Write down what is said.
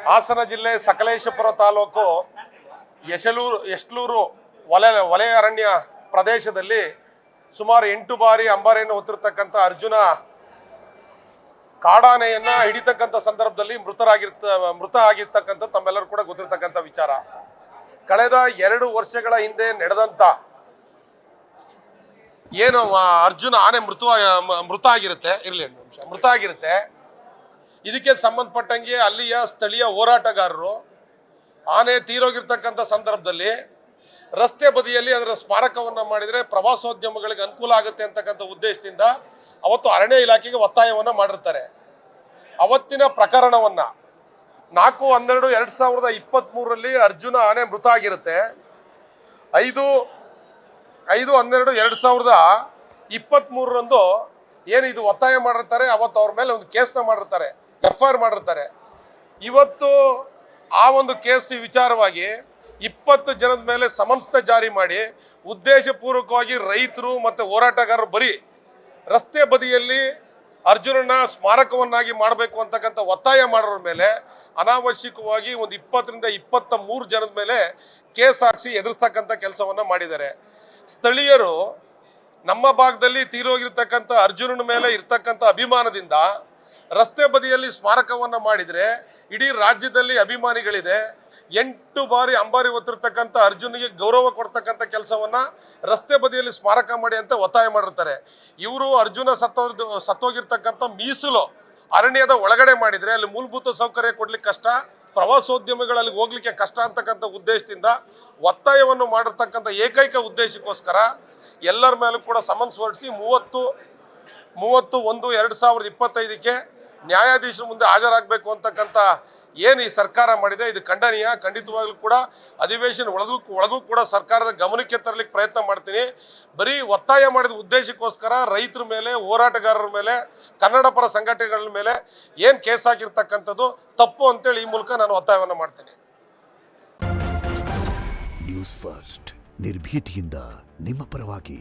ಹಾಸನ ಜಿಲ್ಲೆ ಸಕಲೇಶಪುರ ತಾಲೂಕು ಎಸ್ಲೂರು ವಲಯ ಅರಣ್ಯ ಪ್ರದೇಶದಲ್ಲಿ ಸುಮಾರು 8 ಬಾರಿ ಅಂಬಾರಿಯನ್ನು ಹೊತ್ತಿರತಕ್ಕಂಥ ಅರ್ಜುನ ಕಾಡಾನೆಯನ್ನ ಹಿಡಿತಕ್ಕಂಥ ಸಂದರ್ಭದಲ್ಲಿ ಮೃತ ಆಗಿರ್ತಕ್ಕಂಥ ತಮ್ಮೆಲ್ಲರೂ ಕೂಡ ಗೊತ್ತಿರತಕ್ಕಂಥ ವಿಚಾರ. ಕಳೆದ 2 ವರ್ಷಗಳ ಹಿಂದೆ ನಡೆದಂತ ಏನು ಅರ್ಜುನ ಆನೆ ಮೃತ ಆಗಿರುತ್ತೆ. ಇದಕ್ಕೆ ಸಂಬಂಧಪಟ್ಟಂಗೆ ಅಲ್ಲಿಯ ಸ್ಥಳೀಯ ಹೋರಾಟಗಾರರು ಆನೆ ತೀರೋಗಿರ್ತಕ್ಕಂಥ ಸಂದರ್ಭದಲ್ಲಿ ರಸ್ತೆ ಬದಿಯಲ್ಲಿ ಅದರ ಸ್ಮಾರಕವನ್ನು ಮಾಡಿದರೆ ಪ್ರವಾಸೋದ್ಯಮಗಳಿಗೆ ಅನುಕೂಲ ಆಗುತ್ತೆ ಅಂತಕ್ಕಂಥ ಉದ್ದೇಶದಿಂದ ಅವತ್ತು ಅರಣ್ಯ ಇಲಾಖೆಗೆ ಒತ್ತಾಯವನ್ನು ಮಾಡಿರ್ತಾರೆ. ಅವತ್ತಿನ ಪ್ರಕರಣವನ್ನು 4/12/2023 ಅರ್ಜುನ ಆನೆ ಮೃತ ಆಗಿರುತ್ತೆ. 5/12/2023 ಏನು ಇದು ಒತ್ತಾಯ ಮಾಡಿರ್ತಾರೆ. ಅವತ್ತು ಅವ್ರ ಮೇಲೆ ಒಂದು ಕೇಸ್ನ ಮಾಡಿರ್ತಾರೆ, FIR ಮಾಡಿರ್ತಾರೆ. ಇವತ್ತು ಆ ಒಂದು ಕೇಸ್ ವಿಚಾರವಾಗಿ 20 ಜನದ ಮೇಲೆ ಸಮನ್ಸ್ನ ಜಾರಿ ಮಾಡಿ ಉದ್ದೇಶಪೂರ್ವಕವಾಗಿ ರೈತರು ಮತ್ತು ಹೋರಾಟಗಾರರು ಬರೀ ರಸ್ತೆ ಬದಿಯಲ್ಲಿ ಅರ್ಜುನನ ಸ್ಮಾರಕವನ್ನಾಗಿ ಮಾಡಬೇಕು ಅಂತಕ್ಕಂಥ ಒತ್ತಾಯ ಮಾಡೋರ ಮೇಲೆ ಅನಾವಶ್ಯಕವಾಗಿ ಒಂದು 20ರಿಂದ 23 ಜನದ ಮೇಲೆ ಕೇಸ್ ಹಾಕಿಸಿ ಎದುರಿಸ್ತಕ್ಕಂಥ ಕೆಲಸವನ್ನು ಮಾಡಿದ್ದಾರೆ. ಸ್ಥಳೀಯರು ನಮ್ಮ ಭಾಗದಲ್ಲಿ ತೀರೋಗಿರ್ತಕ್ಕಂಥ ಅರ್ಜುನನ ಮೇಲೆ ಇರ್ತಕ್ಕಂಥ ಅಭಿಮಾನದಿಂದ ರಸ್ತೆ ಬದಿಯಲ್ಲಿ ಸ್ಮಾರಕವನ್ನು ಮಾಡಿದರೆ ಇಡೀ ರಾಜ್ಯದಲ್ಲಿ ಅಭಿಮಾನಿಗಳಿದೆ. 8 ಬಾರಿ ಅಂಬಾರಿ ಹೊತ್ತಿರ್ತಕ್ಕಂಥ ಅರ್ಜುನಿಗೆ ಗೌರವ ಕೊಡ್ತಕ್ಕಂಥ ಕೆಲಸವನ್ನು ರಸ್ತೆ ಬದಿಯಲ್ಲಿ ಸ್ಮಾರಕ ಮಾಡಿ ಅಂತ ಒತ್ತಾಯ ಮಾಡಿರ್ತಾರೆ. ಇವರು ಅರ್ಜುನ ಸತ್ತೋಗಿರ್ತಕ್ಕಂಥ ಮೀಸಲು ಅರಣ್ಯದ ಒಳಗಡೆ ಮಾಡಿದರೆ ಅಲ್ಲಿ ಮೂಲಭೂತ ಸೌಕರ್ಯ ಕೊಡ್ಲಿಕ್ಕೆ ಕಷ್ಟ, ಪ್ರವಾಸೋದ್ಯಮಿಗಳಲ್ಲಿ ಹೋಗ್ಲಿಕ್ಕೆ ಕಷ್ಟ ಅಂತಕ್ಕಂಥ ಉದ್ದೇಶದಿಂದ ಒತ್ತಾಯವನ್ನು ಮಾಡಿರ್ತಕ್ಕಂಥ ಏಕೈಕ ಉದ್ದೇಶಕ್ಕೋಸ್ಕರ ಎಲ್ಲರ ಮೇಲೂ ಕೂಡ ಸಮನ್ಸ್ ಹೊರಡಿಸಿ 30/1/2025ಕ್ಕೆ ನ್ಯಾಯಾಧೀಶರ ಮುಂದೆ ಹಾಜರಾಗಬೇಕು ಅಂತಕ್ಕಂಥ ಏನು ಈ ಸರ್ಕಾರ ಮಾಡಿದೆ ಇದು ಖಂಡನೀಯ. ಖಂಡಿತವಾಗ್ಲೂ ಕೂಡ ಅಧಿವೇಶನ ಒಳಗೂ ಕೂಡ ಸರ್ಕಾರದ ಗಮನಕ್ಕೆ ತರಲಿಕ್ಕೆ ಪ್ರಯತ್ನ ಮಾಡ್ತೀನಿ. ಬರೀ ಒತ್ತಾಯ ಮಾಡಿದ ಉದ್ದೇಶಕ್ಕೋಸ್ಕರ ರೈತರ ಮೇಲೆ, ಹೋರಾಟಗಾರರ ಮೇಲೆ, ಕನ್ನಡ ಪರ ಸಂಘಟನೆಗಳ ಮೇಲೆ ಏನು ಕೇಸ್ ಹಾಕಿರ್ತಕ್ಕಂಥದ್ದು ತಪ್ಪು ಅಂತೇಳಿ ಈ ಮೂಲಕ ನಾನು ಒತ್ತಾಯವನ್ನು ಮಾಡ್ತೀನಿ. ನ್ಯೂಸ್ ಫಸ್ಟ್ ನಿರ್ಭೀತಿಯಿಂದ ನಿಮ್ಮ ಪರವಾಗಿ.